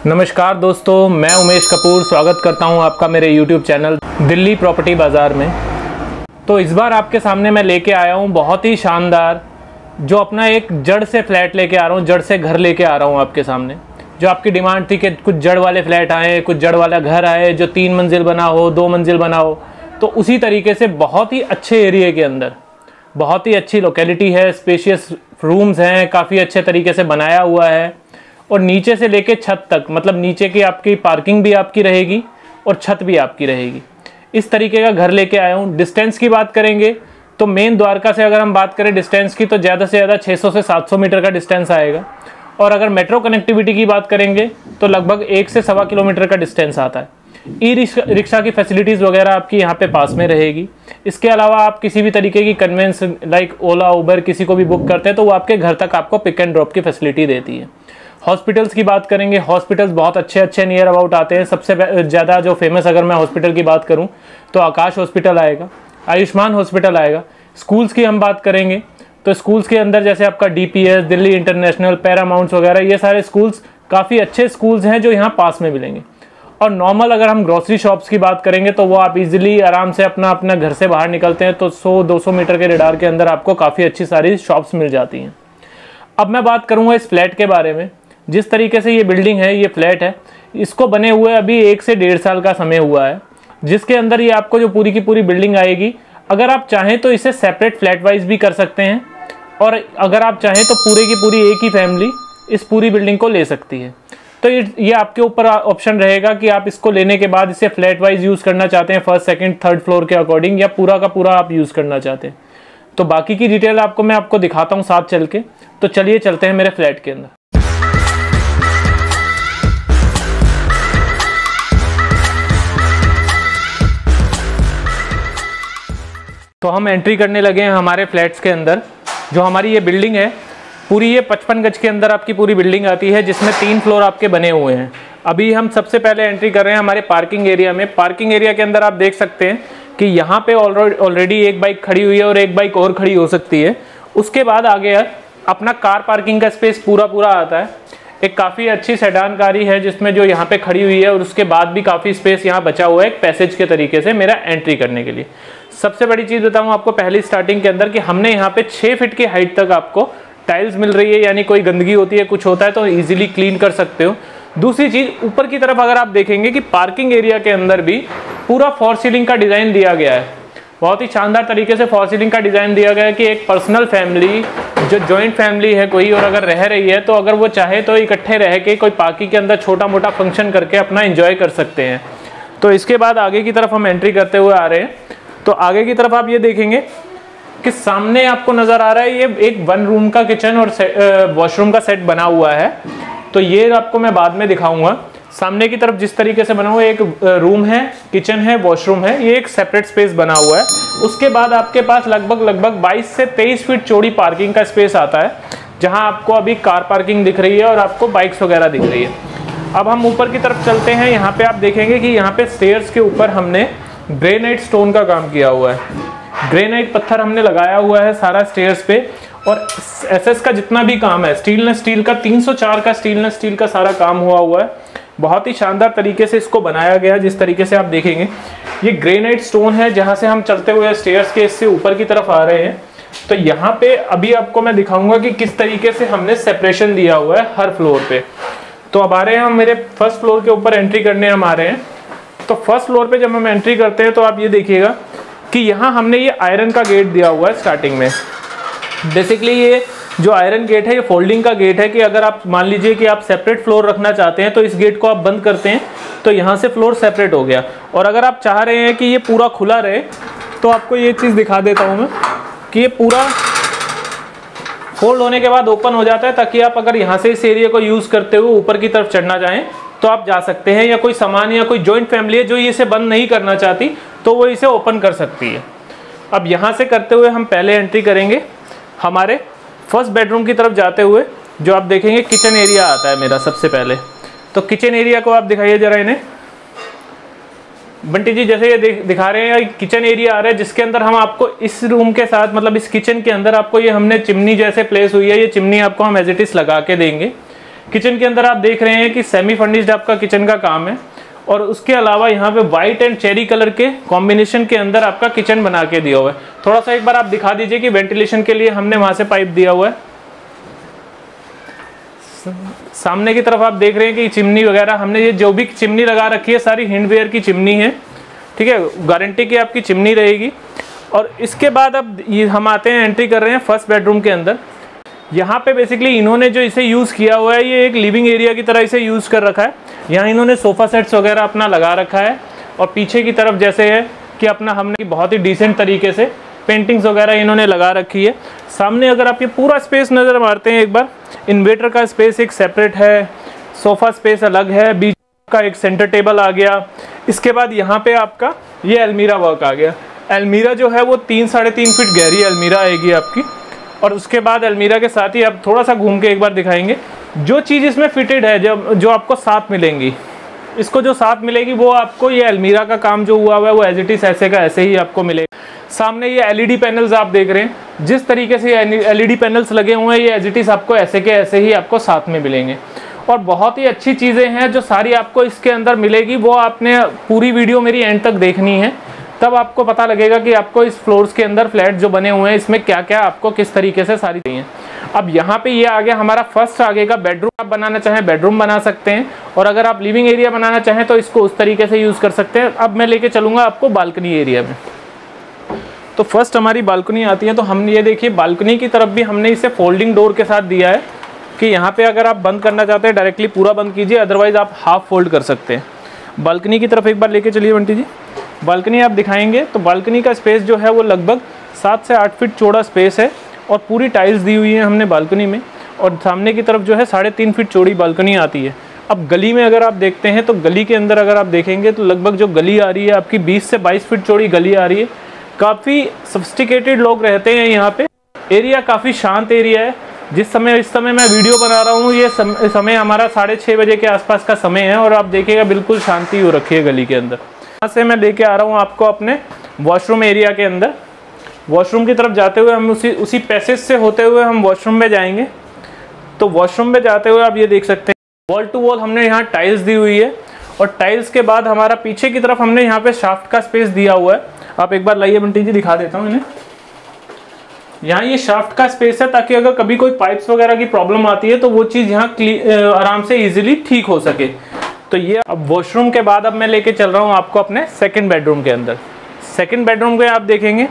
नमस्कार दोस्तों, मैं उमेश कपूर स्वागत करता हूं आपका मेरे YouTube चैनल दिल्ली प्रॉपर्टी बाज़ार में। तो इस बार आपके सामने मैं लेके आया हूं बहुत ही शानदार, जो अपना एक जड़ से फ्लैट लेके आ रहा हूं, जड़ से घर लेके आ रहा हूं आपके सामने। जो आपकी डिमांड थी कि कुछ जड़ वाले फ्लैट आए, कुछ जड़ वाला घर आए जो 3 मंजिल बना हो, 2 मंजिल बना हो, तो उसी तरीके से बहुत ही अच्छे एरिया के अंदर बहुत ही अच्छी लोकेलिटी है, स्पेशियस रूम्स हैं, काफ़ी अच्छे तरीके से बनाया हुआ है और नीचे से लेके छत तक, मतलब नीचे की आपकी पार्किंग भी आपकी रहेगी और छत भी आपकी रहेगी। इस तरीके का घर लेके आया हूँ। डिस्टेंस की बात करेंगे तो मेन द्वारका से अगर हम बात करें डिस्टेंस की, तो ज़्यादा से ज़्यादा 600 से 700 मीटर का डिस्टेंस आएगा। और अगर मेट्रो कनेक्टिविटी की बात करेंगे तो लगभग 1 से 1.25 किलोमीटर का डिस्टेंस आता है। ई रिक्शा की फैसिलिटीज़ वगैरह आपकी यहाँ पे पास में रहेगी। इसके अलावा आप किसी भी तरीके की कन्वेंस लाइक ओला उबर किसी को भी बुक करते हैं तो वो आपके घर तक आपको पिक एंड ड्रॉप की फैसिलिटी देती है। हॉस्पिटल्स की बात करेंगे, हॉस्पिटल्स बहुत अच्छे नियर अबाउट आते हैं। सबसे ज़्यादा जो फेमस अगर मैं हॉस्पिटल की बात करूं तो आकाश हॉस्पिटल आएगा, आयुष्मान हॉस्पिटल आएगा। स्कूल्स की हम बात करेंगे तो स्कूल्स के अंदर जैसे आपका DPS, दिल्ली इंटरनेशनल, पैरामाउंट्स वगैरह, ये सारे स्कूल्स काफ़ी अच्छे स्कूल्स हैं जो यहाँ पास में मिलेंगे। और नॉर्मल अगर हम ग्रोसरी शॉप्स की बात करेंगे तो वो आप इजीली आराम से अपना घर से बाहर निकलते हैं तो 100-200 मीटर के रेडार के अंदर आपको काफ़ी अच्छी सारी शॉप्स मिल जाती हैं। अब मैं बात करूँगा इस फ्लैट के बारे में। जिस तरीके से ये बिल्डिंग है, ये फ्लैट है, इसको बने हुए अभी 1 से 1.5 साल का समय हुआ है, जिसके अंदर ये आपको जो पूरी की पूरी बिल्डिंग आएगी, अगर आप चाहें तो इसे सेपरेट फ्लैट वाइज भी कर सकते हैं और अगर आप चाहें तो पूरे की पूरी एक ही फैमिली इस पूरी बिल्डिंग को ले सकती है। तो ये आपके ऊपर ऑप्शन रहेगा कि आप इसको लेने के बाद इसे फ्लैट वाइज यूज़ करना चाहते हैं, फर्स्ट सेकेंड थर्ड फ्लोर के अकॉर्डिंग, या पूरा का पूरा आप यूज़ करना चाहते हैं। तो बाकी की डिटेल मैं आपको दिखाता हूँ साथ चल के। तो चलिए चलते हैं मेरे फ्लैट के अंदर। तो हम एंट्री करने लगे हैं हमारे फ्लैट्स के अंदर। जो हमारी ये बिल्डिंग है पूरी, ये 55 गज के अंदर आपकी पूरी बिल्डिंग आती है, जिसमें 3 फ्लोर आपके बने हुए हैं। अभी हम सबसे पहले एंट्री कर रहे हैं हमारे पार्किंग एरिया में। पार्किंग एरिया के अंदर आप देख सकते हैं कि यहाँ पे ऑलरेडी एक बाइक खड़ी हुई है और एक बाइक और खड़ी हो सकती है। उसके बाद आगे अपना कार पार्किंग का स्पेस पूरा आता है। एक काफ़ी अच्छी सेडान कार है जिसमें जो यहाँ पे खड़ी हुई है, और उसके बाद भी काफ़ी स्पेस यहाँ बचा हुआ है एक पैसेज के तरीके से मेरा एंट्री करने के लिए। सबसे बड़ी चीज़ बताऊँ आपको पहली स्टार्टिंग के अंदर कि हमने यहाँ पे 6 फीट की हाइट तक आपको टाइल्स मिल रही है, यानी कोई गंदगी होती है, कुछ होता है तो ईजिली क्लीन कर सकते हो। दूसरी चीज़, ऊपर की तरफ अगर आप देखेंगे कि पार्किंग एरिया के अंदर भी पूरा फॉर सीलिंग का डिज़ाइन दिया गया है। बहुत ही शानदार तरीके से फॉर सीलिंग का डिज़ाइन दिया गया है कि एक पर्सनल फैमिली, जो जॉइंट फैमिली है कोई, और अगर रह रही है तो अगर वो चाहे तो इकट्ठे रह के कोई पार्किंग के अंदर छोटा मोटा फंक्शन करके अपना एंजॉय कर सकते हैं। तो इसके बाद आगे की तरफ हम एंट्री करते हुए आ रहे हैं। तो आगे की तरफ आप ये देखेंगे कि सामने आपको नज़र आ रहा है ये एक 1 रूम का किचन और वॉशरूम का सेट बना हुआ है। तो ये आपको मैं बाद में दिखाऊंगा। सामने की तरफ जिस तरीके से बना हुआ है, एक रूम है, किचन है, वॉशरूम है, ये एक सेपरेट स्पेस बना हुआ है। उसके बाद आपके पास लगभग 22 से 23 फीट चौड़ी पार्किंग का स्पेस आता है, जहां आपको अभी कार पार्किंग दिख रही है और आपको बाइक्स वगैरह दिख रही है। अब हम ऊपर की तरफ चलते हैं। यहाँ पे आप देखेंगे कि यहाँ पे स्टेयर्स के ऊपर हमने ग्रेनाइट स्टोन का काम किया हुआ है। ग्रेनाइट पत्थर हमने लगाया हुआ है सारा स्टेयर्स पे, और SS का जितना भी काम है, स्टीलनेस स्टील का 304 का स्टीलनेस स्टील का सारा काम हुआ है। बहुत ही शानदार तरीके से इसको बनाया गया। जिस तरीके से आप देखेंगे ये ग्रेनाइट स्टोन है, जहां से हम चलते हुए स्टेयर्स के इससे ऊपर की तरफ आ रहे हैं। तो यहाँ पे अभी आपको मैं दिखाऊंगा कि किस तरीके से हमने सेपरेशन दिया हुआ है हर फ्लोर पे। तो अब आ रहे हैं हम मेरे फर्स्ट फ्लोर के ऊपर एंट्री करने हम आ रहे हैं। तो फर्स्ट फ्लोर पे जब हम एंट्री करते हैं तो आप ये देखिएगा कि यहाँ हमने ये आयरन का गेट दिया हुआ है स्टार्टिंग में। बेसिकली ये जो आयरन गेट है ये फोल्डिंग का गेट है कि अगर आप मान लीजिए कि आप सेपरेट फ्लोर रखना चाहते हैं तो इस गेट को आप बंद करते हैं तो यहाँ से फ्लोर सेपरेट हो गया। और अगर आप चाह रहे हैं कि ये पूरा खुला रहे तो आपको ये चीज़ दिखा देता हूँ मैं कि ये पूरा फोल्ड होने के बाद ओपन हो जाता है, ताकि आप अगर यहाँ से इस एरिया को यूज़ करते हुए ऊपर की तरफ चढ़ना चाहें तो आप जा सकते हैं, या कोई सामान या कोई जॉइंट फैमिली है जो इसे बंद नहीं करना चाहती तो वो इसे ओपन कर सकती है। अब यहाँ से करते हुए हम पहले एंट्री करेंगे हमारे फर्स्ट बेडरूम की तरफ जाते हुए। जो आप देखेंगे किचन एरिया आता है मेरा सबसे पहले। तो किचन एरिया को आप दिखाइए जरा इन्हें। बंटी जी जैसे ये दिखा रहे हैं, किचन एरिया आ रहा है जिसके अंदर हम आपको इस रूम के साथ, मतलब इस किचन के अंदर आपको ये हमने चिमनी जैसे प्लेस हुई है, ये चिमनी आपको हम एज इट इज लगा के देंगे। किचन के अंदर आप देख रहे हैं कि सेमी फर्निश्ड आपका किचन का काम है, और उसके अलावा यहाँ पे व्हाइट एंड चेरी कलर के कॉम्बिनेशन के अंदर आपका किचन बना के दिया हुआ है। थोड़ा सा एक बार आप दिखा दीजिए कि वेंटिलेशन के लिए हमने वहां से पाइप दिया हुआ है। सामने की तरफ आप देख रहे हैं कि चिमनी वगैरह हमने ये जो भी चिमनी लगा रखी है सारी हिंडवेयर की चिमनी है, ठीक है, गारंटी की आपकी चिमनी रहेगी। और इसके बाद अब ये हम आते हैं, एंट्री कर रहे हैं फर्स्ट बेडरूम के अंदर। यहाँ पे बेसिकली इन्होंने जो इसे यूज़ किया हुआ है ये एक लिविंग एरिया की तरह इसे यूज़ कर रखा है। यहाँ इन्होंने सोफ़ा सेट्स वगैरह अपना लगा रखा है, और पीछे की तरफ जैसे है कि अपना हमने बहुत ही डिसेंट तरीके से पेंटिंग्स वगैरह इन्होंने लगा रखी है। सामने अगर आप ये पूरा स्पेस नज़र मारते हैं एक बार, इन्वर्टर का स्पेस एक सेपरेट है, सोफ़ा स्पेस अलग है, बीच का एक सेंटर टेबल आ गया। इसके बाद यहाँ पे आपका ये अलमीरा वर्क आ गया। अलमीरा जो है वो 3 साढ़े 3 फीट गहरी अलमीरा आएगी आपकी। और उसके बाद अलमीरा के साथ ही आप थोड़ा सा घूम के एक बार दिखाएंगे जो चीज़ इसमें फिटेड है, जो आपको साथ मिलेंगी, इसको जो साथ मिलेगी वो आपको ये अलमीरा का काम जो हुआ हुआ है वो एज इट इज ऐसे का ऐसे ही आपको मिलेगा। सामने ये एलईडी पैनल्स आप देख रहे हैं, जिस तरीके से एलईडी पैनल्स लगे हुए हैं ये एज इट इज आपको ऐसे के ऐसे ही आपको साथ में मिलेंगे। और बहुत ही अच्छी चीज़ें हैं जो सारी आपको इसके अंदर मिलेगी, वो आपने पूरी वीडियो मेरी एंड तक देखनी है, तब आपको पता लगेगा कि आपको इस फ्लोर्स के अंदर फ्लैट जो बने हुए हैं इसमें क्या क्या आपको किस तरीके से सारी चाहिए। अब यहाँ पे ये आ गया हमारा फर्स्ट आगे का बेडरूम। आप बनाना चाहें बेडरूम बना सकते हैं, और अगर आप लिविंग एरिया बनाना चाहें तो इसको उस तरीके से यूज़ कर सकते हैं। अब मैं लेके चलूँगा आपको बालकनी एरिया में। तो फर्स्ट हमारी बालकनी आती है, तो हम ये देखिए बालकनी की तरफ भी हमने इसे फोल्डिंग डोर के साथ दिया है कि यहाँ पे अगर आप बंद करना चाहते हैं डायरेक्टली पूरा बंद कीजिए, अदरवाइज़ आप हाफ फोल्ड कर सकते हैं। बालकनी की तरफ एक बार लेके चलिए बंटी जी। बालकनी आप दिखाएंगे तो बालकनी का स्पेस जो है वो लगभग 7 से 8 फीट चौड़ा स्पेस है, और पूरी टाइल्स दी हुई है हमने बालकनी में। और सामने की तरफ जो है 3.5 फीट चौड़ी बालकनी आती है। अब गली में अगर आप देखते हैं तो गली के अंदर अगर आप देखेंगे तो लगभग जो गली आ रही है आपकी 20 से 22 फीट चौड़ी गली आ रही है। काफ़ी सोफिस्टिकेटेड लोग रहते हैं यहाँ पे। एरिया काफ़ी शांत एरिया है। इस समय मैं वीडियो बना रहा हूँ, ये समय हमारा 6:30 बजे के आसपास का समय है, और आप देखिएगा बिल्कुल शांति हो रखी है गली के अंदर। यहाँ से मैं लेके आ रहा हूँ आपको अपने वॉशरूम एरिया के अंदर। वॉशरूम की तरफ जाते हुए हम उसी पैसेज से होते हुए हम वॉशरूम में जाएंगे। तो वॉशरूम में जाते हुए आप ये देख सकते हैं वॉल टू वॉल हमने यहाँ टाइल्स दी हुई है, और टाइल्स के बाद हमारा पीछे की तरफ हमने यहाँ पे शाफ्ट का स्पेस दिया हुआ है। आप एक बार लाइए बंटी जी, दिखा देता हूँ इन्हें। यहाँ ये शाफ्ट का स्पेस है ताकि अगर कभी कोई पाइप्स वगैरह की प्रॉब्लम आती है तो वो चीज़ यहाँ आराम से इजीली ठीक हो सके। तो ये अब वॉशरूम के बाद अब मैं लेके चल रहा हूँ आपको अपने सेकंड बेडरूम के अंदर। सेकंड बेडरूम में आप देखेंगे,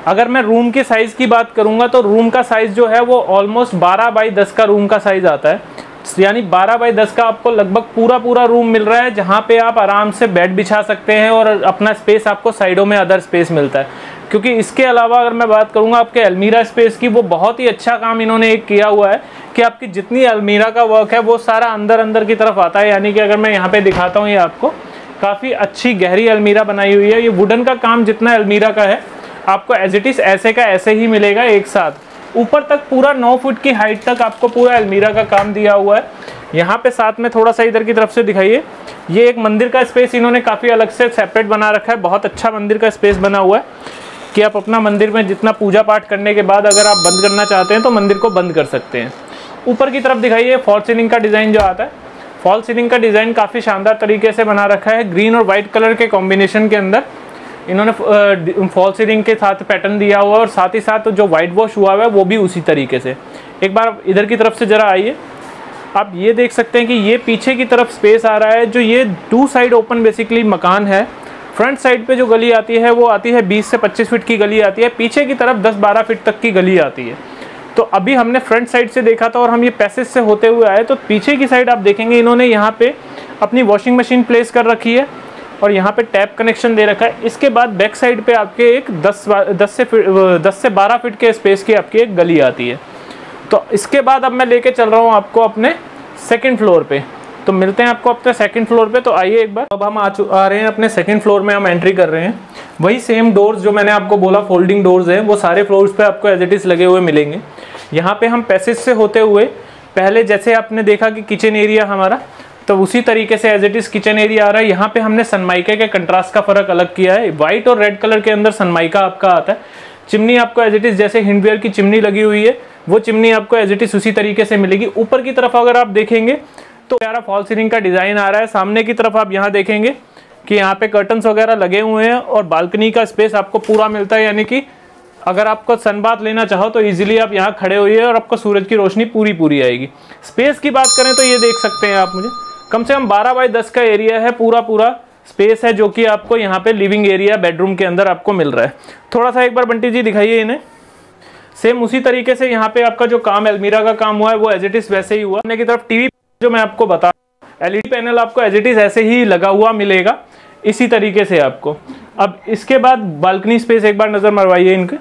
अगर मैं रूम के साइज़ की बात करूँगा तो रूम का साइज़ जो है वो ऑलमोस्ट 12 बाई 10 का रूम का साइज़ आता है। यानी 12 बाई 10 का आपको लगभग पूरा रूम मिल रहा है, जहाँ पे आप आराम से बेड बिछा सकते हैं, और अपना स्पेस आपको साइडों में अदर स्पेस मिलता है। क्योंकि इसके अलावा अगर मैं बात करूँगा आपके अलमीरा स्पेस की, वो बहुत ही अच्छा काम इन्होंने एक किया हुआ है कि आपकी जितनी अलमीरा का वर्क है वो सारा अंदर की तरफ आता है। यानी कि अगर मैं यहाँ पे दिखाता हूँ, ये आपको काफ़ी अच्छी गहरी अलमीरा बनाई हुई है। ये वुडन का काम जितना अलमीरा का है आपको एज इट इज़ ऐसे का ऐसे ही मिलेगा एक साथ। ऊपर तक पूरा 9 फुट की हाइट तक आपको पूरा अलमीरा का काम दिया हुआ है। यहाँ पे साथ में थोड़ा सा इधर की तरफ से दिखाइए, ये एक मंदिर का स्पेस इन्होंने काफ़ी अलग से सेपरेट बना रखा है। बहुत अच्छा मंदिर का स्पेस बना हुआ है कि आप अपना मंदिर में जितना पूजा पाठ करने के बाद अगर आप बंद करना चाहते हैं तो मंदिर को बंद कर सकते हैं। ऊपर की तरफ दिखाइए फॉल सीलिंग का डिज़ाइन जो आता है। फॉल सीलिंग का डिज़ाइन काफ़ी शानदार तरीके से बना रखा है। ग्रीन और वाइट कलर के कॉम्बिनेशन के अंदर इन्होंने फॉल सीलिंग के साथ पैटर्न दिया हुआ है, और साथ ही साथ जो वाइट वॉश हुआ हुआ है वो भी उसी तरीके से। एक बार इधर की तरफ से ज़रा आइए, आप ये देख सकते हैं कि ये पीछे की तरफ स्पेस आ रहा है। जो ये 2 साइड ओपन बेसिकली मकान है। फ्रंट साइड पे जो गली आती है वो आती है 20 से 25 फीट की गली आती है, पीछे की तरफ 10-12 फीट तक की गली आती है। तो अभी हमने फ्रंट साइड से देखा था और हम ये पैसेज से होते हुए आए, तो पीछे की साइड आप देखेंगे इन्होंने यहाँ पे अपनी वॉशिंग मशीन प्लेस कर रखी है, और यहाँ पे टैप कनेक्शन दे रखा है। इसके बाद बैक साइड पे आपके एक 10 से 12 फीट के स्पेस की आपकी एक गली आती है। तो इसके बाद अब मैं लेके चल रहा हूँ आपको अपने सेकंड फ्लोर पे। तो मिलते हैं आपको अपने सेकंड फ्लोर पे। तो आइए एक बार, अब हम आ रहे हैं अपने सेकंड फ्लोर में, हम एंट्री कर रहे हैं। वही सेम डोर्स जो मैंने आपको बोला फोल्डिंग डोर्स हैं, वो सारे फ्लोर्स पे आपको एज इट इज़ लगे हुए मिलेंगे। यहाँ पे हम पैसेज से होते हुए पहले जैसे आपने देखा कि किचन एरिया हमारा, तो उसी तरीके से as it is kitchen area आ रहा है। यहाँ पे हमने सनमाइका के कंट्रास्ट का फ़र्क अलग किया है। वाइट और रेड कलर के अंदर सनमाइका आपका आता है। चिमनी आपको एज इट इज़ जैसे हिंडवेयर की चिमनी लगी हुई है, वो चिमनी आपको एज इट इज उसी तरीके से मिलेगी। ऊपर की तरफ अगर आप देखेंगे तो प्यारा फॉल सीलिंग का डिज़ाइन आ रहा है। सामने की तरफ आप यहाँ देखेंगे कि यहाँ पे कर्टन्स वगैरह लगे हुए हैं और बालकनी का स्पेस आपको पूरा मिलता है, यानी कि अगर आपको सनबाथ लेना चाहो तो इजीली आप यहाँ खड़े होइए और आपको सूरज की रोशनी पूरी आएगी। स्पेस की बात करें तो ये देख सकते हैं आप, मुझे कम से कम 12 बाई 10 का एरिया है, पूरा स्पेस है जो कि आपको यहाँ पे लिविंग एरिया बेडरूम के अंदर आपको मिल रहा है। थोड़ा सा एक बार बंटी जी दिखाइए इन्हें। सेम उसी तरीके से यहाँ पे आपका जो काम अलमीरा का काम हुआ है वो एज इट इज वैसे ही हुआ। सामने की तरफ टीवी जो मैं आपको बता, एलईडी पैनल आपको एज इट इज ऐसे ही लगा हुआ मिलेगा इसी तरीके से आपको। अब इसके बाद बालकनी स्पेस एक बार नजर मरवाइए इनके।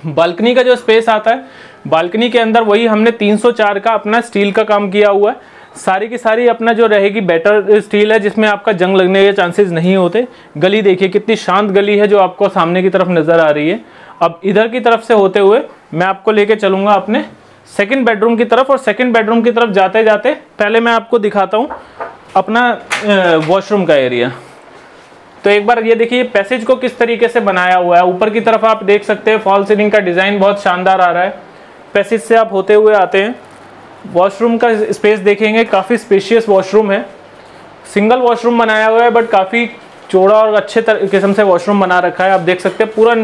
बालकनी का जो स्पेस आता है, बालकनी के अंदर वही हमने 304 का अपना स्टील का काम किया हुआ है। सारी की सारी अपना जो रहेगी बेटर स्टील है, जिसमें आपका जंग लगने के चांसेस नहीं होते। गली देखिए कितनी शांत गली है जो आपको सामने की तरफ नजर आ रही है। अब इधर की तरफ से होते हुए मैं आपको लेके चलूंगा अपने सेकंड बेडरूम की तरफ, और सेकंड बेडरूम की तरफ जाते जाते पहले मैं आपको दिखाता हूँ अपना वॉशरूम का एरिया। तो एक बार ये देखिए पैसेज को किस तरीके से बनाया हुआ है। ऊपर की तरफ आप देख सकते हैं फॉल सीलिंग का डिज़ाइन बहुत शानदार आ रहा है। पैसेज से आप होते हुए आते हैं, वॉशरूम का स्पेस देखेंगे, काफ़ी स्पेशियस वॉशरूम है। सिंगल वॉशरूम बनाया हुआ है बट काफ़ी चौड़ा और अच्छे किस्म से वॉशरूम बना रखा है। आप देख सकते हैं पूरा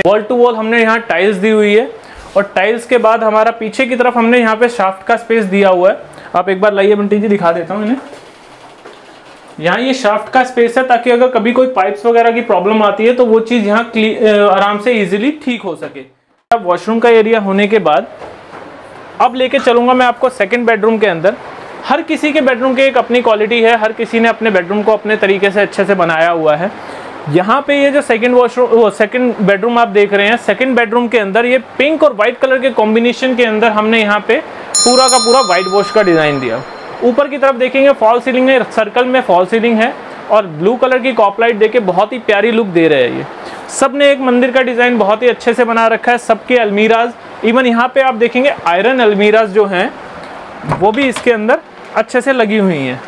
वॉल टू वॉल हमने यहाँ टाइल्स दी हुई है, और टाइल्स के बाद हमारा पीछे की तरफ हमने यहाँ पे शाफ्ट का स्पेस दिया हुआ है। आप एक बार लाइए बंटी जी, दिखा देता हूँ इन्हें। यहाँ ये शाफ्ट का स्पेस है ताकि अगर कभी कोई पाइप्स वगैरह की प्रॉब्लम आती है तो वो चीज़ यहाँ आराम से इजीली ठीक हो सके। अब वॉशरूम का एरिया होने के बाद अब लेके चलूँगा मैं आपको सेकंड बेडरूम के अंदर। हर किसी के बेडरूम की एक अपनी क्वालिटी है, हर किसी ने अपने बेडरूम को अपने तरीके से अच्छे से बनाया हुआ है। यहाँ पे ये जो सेकंड बेडरूम आप देख रहे हैं, सेकंड बेडरूम के अंदर ये पिंक और वाइट कलर के कॉम्बिनेशन के अंदर हमने यहाँ पे पूरा का पूरा वाइट वॉश का डिज़ाइन दिया। ऊपर की तरफ देखेंगे फॉल सीलिंग है, सर्कल में फॉल सीलिंग है और ब्लू कलर की कॉप लाइट देके बहुत ही प्यारी लुक दे रहे हैं। ये सब ने एक मंदिर का डिज़ाइन बहुत ही अच्छे से बना रखा है। सबके अलमीराज, इवन यहाँ पे आप देखेंगे आयरन अलमीराज जो हैं वो भी इसके अंदर अच्छे से लगी हुई हैं।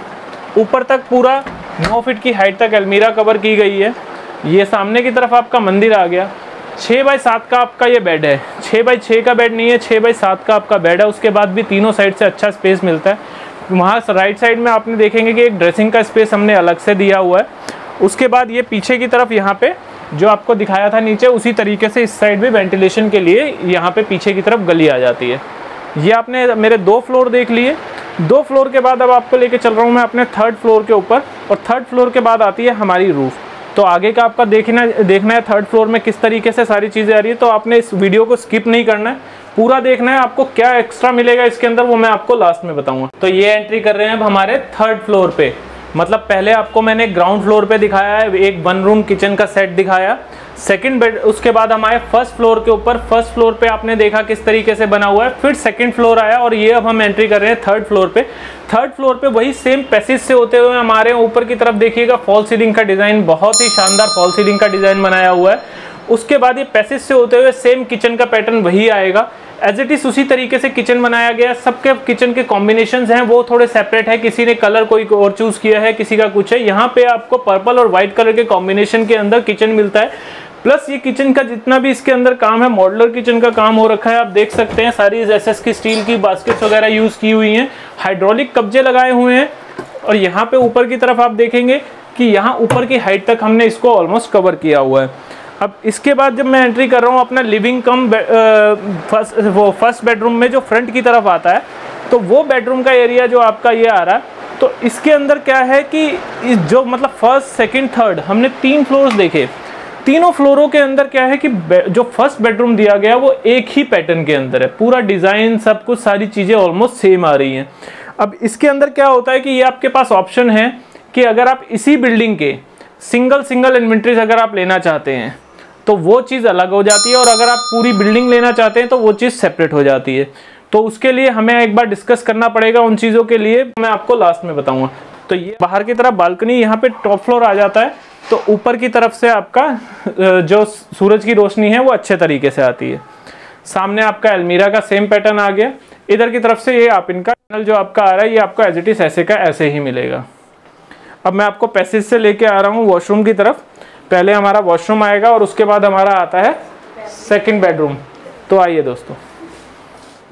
ऊपर तक पूरा 9 फीट की हाइट तक अलमीरा कवर की गई है। ये सामने की तरफ आपका मंदिर आ गया। 6 बाई 7 का आपका ये बेड है, 6 बाई 6 का बेड नहीं है, 6 बाई 7 का आपका बेड है। उसके बाद भी तीनों साइड से अच्छा स्पेस मिलता है। वहाँ राइट साइड में आपने देखेंगे कि एक ड्रेसिंग का स्पेस हमने अलग से दिया हुआ है। उसके बाद ये पीछे की तरफ यहाँ पे जो आपको दिखाया था नीचे, उसी तरीके से इस साइड भी वेंटिलेशन के लिए यहाँ पे पीछे की तरफ गली आ जाती है। ये आपने मेरे 2 फ्लोर देख लिए। 2 फ्लोर के बाद अब आपको लेके चल रहा हूँ मैं अपने 3rd फ्लोर के ऊपर, और 3rd फ्लोर के बाद आती है हमारी रूफ। तो आगे का आपका देखना है 3rd फ्लोर में किस तरीके से सारी चीज़ें आ रही है। तो आपने इस वीडियो को स्किप नहीं करना है, पूरा देखना है। आपको क्या एक्स्ट्रा मिलेगा इसके अंदर वो मैं आपको लास्ट में बताऊंगा। तो ये एंट्री कर रहे हैं अब हमारे 3rd फ्लोर पे। मतलब पहले आपको मैंने ग्राउंड फ्लोर पे दिखाया है, एक 1 रूम किचन का सेट दिखाया, सेकंड बेड। उसके बाद हम आए 1st फ्लोर के ऊपर। 1st फ्लोर पे आपने देखा किस तरीके से बना हुआ है। फिर 2nd फ्लोर आया और ये अब हम एंट्री कर रहे हैं 3rd फ्लोर पे। 3rd फ्लोर पे वही सेम पैसेज से होते हुए हमारे ऊपर की तरफ देखिएगा फॉल सीलिंग का डिज़ाइन, बहुत ही शानदार फॉल सीलिंग का डिज़ाइन बनाया हुआ है। उसके बाद ये पैसेज से होते हुए सेम किचन का पैटर्न वही आएगा, एज इट इज उसी तरीके से किचन बनाया गया। सबके किचन के कॉम्बिनेशंस हैं वो थोड़े सेपरेट है, किसी ने कलर कोई और चूज किया है, किसी का कुछ है। यहाँ पे आपको पर्पल और व्हाइट कलर के कॉम्बिनेशन के अंदर किचन मिलता है। प्लस ये किचन का जितना भी इसके अंदर काम है, मॉडुलर किचन का काम हो रखा है। आप देख सकते हैं सारी एसएस की स्टील की बास्केट्स वगैरह यूज की हुई हैं, हाइड्रोलिक कब्जे लगाए हुए हैं। और यहाँ पे ऊपर की तरफ आप देखेंगे कि यहाँ ऊपर की हाइट तक हमने इसको ऑलमोस्ट कवर किया हुआ है। अब इसके बाद जब मैं एंट्री कर रहा हूँ अपना लिविंग कम फर्स्ट बेडरूम में जो फ्रंट की तरफ आता है, तो वो बेडरूम का एरिया जो आपका ये आ रहा है। तो इसके अंदर क्या है कि जो मतलब 1st, 2nd, 3rd हमने 3 फ्लोर्स देखे। तीनों फ्लोरों के अंदर क्या है कि जो 1st बेडरूम दिया गया वो एक ही पैटर्न के अंदर है। पूरा डिज़ाइन सब कुछ सारी चीज़ें ऑलमोस्ट सेम आ रही हैं। अब इसके अंदर क्या होता है कि ये आपके पास ऑप्शन है कि अगर आप इसी बिल्डिंग के सिंगल इन्वेंट्रीज अगर आप लेना चाहते हैं तो वो चीज़ अलग हो जाती है, और अगर आप पूरी बिल्डिंग लेना चाहते हैं तो वो चीज़ सेपरेट हो जाती है। तो उसके लिए हमें एक बार डिस्कस करना पड़ेगा उन चीज़ों के लिए, मैं आपको लास्ट में बताऊंगा। तो ये बाहर की तरफ बालकनी, यहाँ पे टॉप फ्लोर आ जाता है। तो ऊपर की तरफ से आपका जो सूरज की रोशनी है वो अच्छे तरीके से आती है। सामने आपका अलमीरा का सेम पैटर्न आ गया। इधर की तरफ से ये आप इनका पैनल जो आपका आ रहा है ये आपका एज इट इज ऐसे का ऐसे ही मिलेगा। अब मैं आपको पैसेज से लेके आ रहा हूँ वॉशरूम की तरफ। पहले हमारा वॉशरूम आएगा और उसके बाद हमारा आता है 2nd बेडरूम। तो आइए दोस्तों।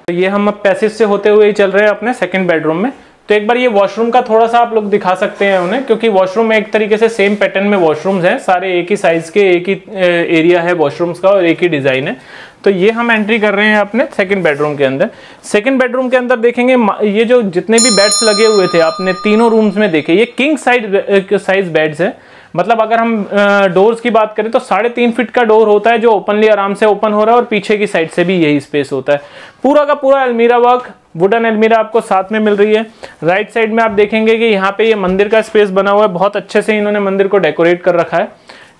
तो ये हम अब पैसेज से होते हुए ही चल रहे हैं अपने सेकंड बेडरूम में। तो एक बार ये वॉशरूम का थोड़ा सा आप लोग दिखा सकते हैं उन्हें, क्योंकि वॉशरूम में एक तरीके से सेम पैटर्न में वॉशरूम्स हैं, सारे एक ही साइज के, एक ही एरिया है वॉशरूम्स का और एक ही डिजाइन है। तो ये हम एंट्री कर रहे हैं अपने सेकंड बेडरूम के अंदर। सेकंड बेडरूम के अंदर देखेंगे ये जो जितने भी बेड्स लगे हुए थे आपने तीनों रूम्स में देखे, ये किंग साइज बेड्स है। मतलब अगर हम डोर्स की बात करें तो 3.5 फीट का डोर होता है जो ओपनली आराम से ओपन हो रहा है, और पीछे की साइड से भी यही स्पेस होता है। पूरा का पूरा अलमीरा वर्क, वुडन अलमीरा आपको साथ में मिल रही है। राइट साइड में आप देखेंगे कि यहाँ पे ये मंदिर का स्पेस बना हुआ है, बहुत अच्छे से इन्होंने मंदिर को डेकोरेट कर रखा है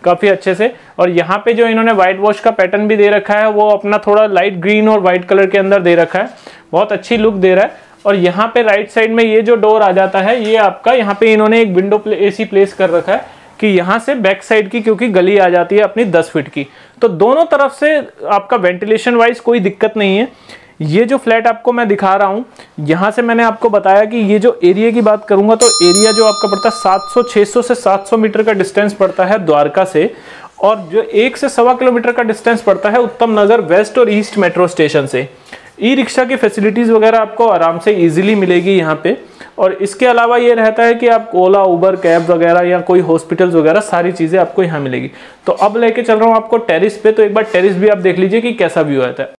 काफी अच्छे से। और यहाँ पे जो इन्होंने व्हाइट वॉश का पैटर्न भी दे रखा है वो अपना थोड़ा लाइट ग्रीन और व्हाइट कलर के अंदर दे रखा है, बहुत अच्छी लुक दे रहा है। और यहाँ पे राइट साइड में ये जो डोर आ जाता है ये आपका, यहाँ पे इन्होंने एक विंडो एसी प्लेस कर रखा है कि यहाँ से बैक साइड की क्योंकि गली आ जाती है अपनी 10 फीट की, तो दोनों तरफ से आपका वेंटिलेशन वाइज कोई दिक्कत नहीं है। ये जो फ्लैट आपको मैं दिखा रहा हूँ, यहाँ से मैंने आपको बताया कि ये जो एरिया की बात करूंगा तो एरिया जो आपका पड़ता है 600 से 700 मीटर का डिस्टेंस पड़ता है द्वारका से, और जो 1 से 1.25 किलोमीटर का डिस्टेंस पड़ता है उत्तम नगर वेस्ट और ईस्ट मेट्रो स्टेशन से। ई रिक्शा की फैसिलिटीज वगैरह आपको आराम से इजीली मिलेगी यहाँ पे। और इसके अलावा ये रहता है कि आप ओला, उबर, कैब वगैरह या कोई हॉस्पिटल्स वगैरह सारी चीजें आपको यहाँ मिलेगी। तो अब लेके चल रहा हूँ आपको टेरिस पे, तो एक बार टेरिस भी आप देख लीजिए कि कैसा व्यू आता है।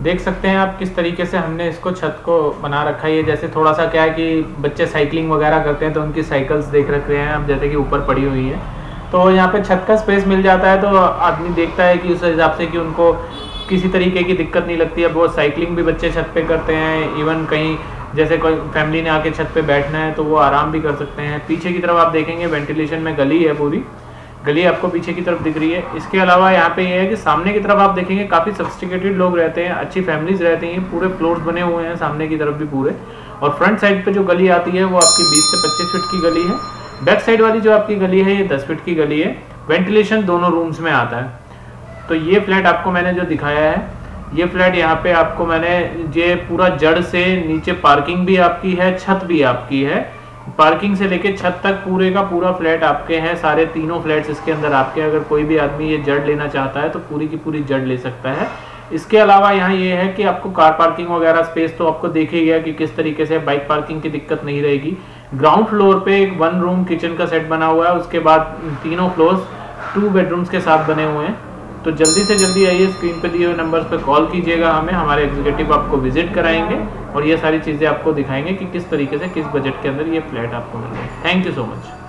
देख सकते हैं आप किस तरीके से हमने इसको छत को बना रखा है। ये जैसे थोड़ा सा क्या है कि बच्चे साइकिलिंग वगैरह करते हैं तो उनकी साइकिल्स देख रखे हैं आप, जैसे कि ऊपर पड़ी हुई है, तो यहाँ पे छत का स्पेस मिल जाता है। तो आदमी देखता है कि उस हिसाब से कि उनको किसी तरीके की दिक्कत नहीं लगती है। बहुत साइकिलिंग भी बच्चे छत पे करते हैं, इवन कहीं जैसे कोई फैमिली ने आके छत पे बैठना है तो वो आराम भी कर सकते हैं। पीछे की तरफ आप देखेंगे वेंटिलेशन में गली है, पूरी गली आपको पीछे की तरफ दिख रही है। इसके अलावा यहाँ पे ये है कि सामने की तरफ आप देखेंगे काफ़ी सोफिस्टिकेटेड लोग रहते हैं, अच्छी फैमिलीज रहती हैं, पूरे फ्लोर्स बने हुए हैं सामने की तरफ भी पूरे। और फ्रंट साइड पे जो गली आती है वो आपकी 20 से 25 फीट की गली है। बैक साइड वाली जो आपकी गली है ये 10 फीट की गली है। वेंटिलेशन दोनों रूम्स में आता है। तो ये फ्लैट आपको मैंने जो दिखाया है, ये फ्लैट यहाँ पे आपको मैंने ये पूरा जड़ से नीचे पार्किंग भी आपकी है, छत भी आपकी है। पार्किंग से लेके छत तक पूरे का पूरा फ्लैट आपके हैं, सारे तीनों फ्लैट्स इसके अंदर आपके। अगर कोई भी आदमी ये जड़ लेना चाहता है तो पूरी की पूरी जड़ ले सकता है। इसके अलावा यहाँ ये है कि आपको कार पार्किंग वगैरह स्पेस तो आपको देख ही गया कि किस तरीके से बाइक पार्किंग की दिक्कत नहीं रहेगी। ग्राउंड फ्लोर पे एक 1 रूम किचन का सेट बना हुआ है, उसके बाद तीनों फ्लोर्स 2 बेडरूम्स के साथ बने हुए हैं। तो जल्दी से जल्दी आइए, स्क्रीन पे दिए हुए नंबर्स पे कॉल कीजिएगा हमें, हमारे एग्जीक्यूटिव आपको विजिट कराएंगे और ये सारी चीज़ें आपको दिखाएंगे कि किस तरीके से किस बजट के अंदर ये फ्लैट आपको मिल रहा है। Thank you so much.